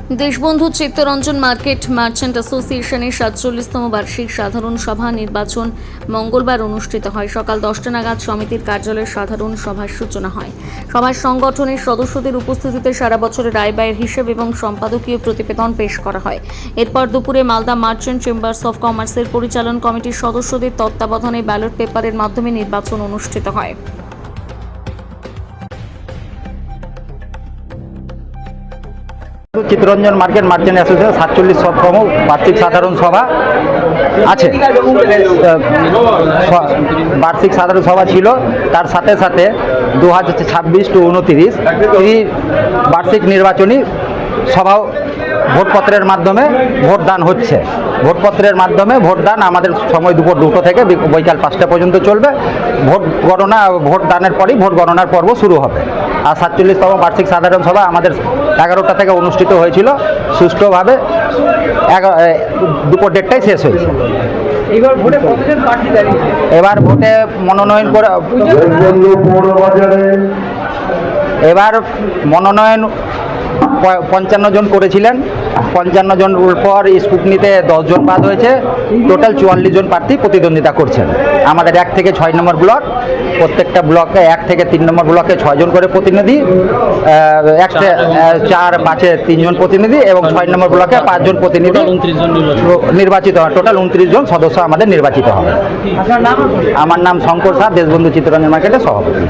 Deshbandhu Chittaranjan market merchant অ্যাসোসিয়েশনের 47তম বার্ষিক সাধারণ সভা নির্বাচন মঙ্গলবার অনুষ্ঠিত হয়। সকাল 10টা নাগাদ সমিতির কার্যালয়ের সাধারণ সভার সূচনা হয়। সভায় সংগঠনের সদস্যদের উপস্থিতিতে সারা বছরের আয় ব্যয়ের হিসেব এবং সম্পাদকীয় প্রতিবেদন পেশ করা হয়। এরপর দুপুরে মালদা মার্চেন্ট চেম্বার্স অফ কমার্সের পরিচালন কমিটির সদস্যদের তত্ত্বাবধানে ব্যালট পেপারের মাধ্যমে নির্বাচন অনুষ্ঠিত হয়। চিত্তরঞ্জন মার্কেট মার্চেন্ট অ্যাসোসিয়েশন 47তম বার্ষিক সাধারণ সভা আছে। বার্ষিক সাধারণ সভা ছিল, তার সাথে সাথে 2026 টু 29 এই বার্ষিক নির্বাচনী সভাও ভোটপত্রের মাধ্যমে ভোটদান হচ্ছে। ভোটপত্রের মাধ্যমে ভোটদান আমাদের সময় দুপুর 2টো থেকে বৈকাল 5টা পর্যন্ত চলবে। ভোট গণনা, ভোটদানের পরই ভোট গণনার পর্ব শুরু হবে। আর 47তম বার্ষিক সাধারণ সভা আমাদের 11টা থেকে অনুষ্ঠিত হয়েছিল সুষ্ঠুভাবে। দুপুর 1:30টায় শেষ হয়েছে। এবার ভোটে মনোনয়ন করে মনোনয়ন 55 জন করেছিলেন। 55 জনের পর স্কুটনিতে 10 জন বাদ হয়েছে। টোটাল 44 জন প্রার্থী প্রতিদ্বন্দ্বিতা করছেন। আমাদের 1 থেকে 6 নম্বর ব্লক, প্রত্যেকটা ব্লকে 1 থেকে 3 নম্বর ব্লকে 6 জন করে প্রতিনিধি, 4, 5-এ 3 জন প্রতিনিধি এবং 6 নম্বর ব্লকে 5 জন প্রতিনিধি নির্বাচিত হয়। টোটাল 29 জন সদস্য আমাদের নির্বাচিত হবে। আমার নাম শঙ্কর সাহা, দেশবন্ধু চিত্তরঞ্জন মার্কেটের সভাপতি।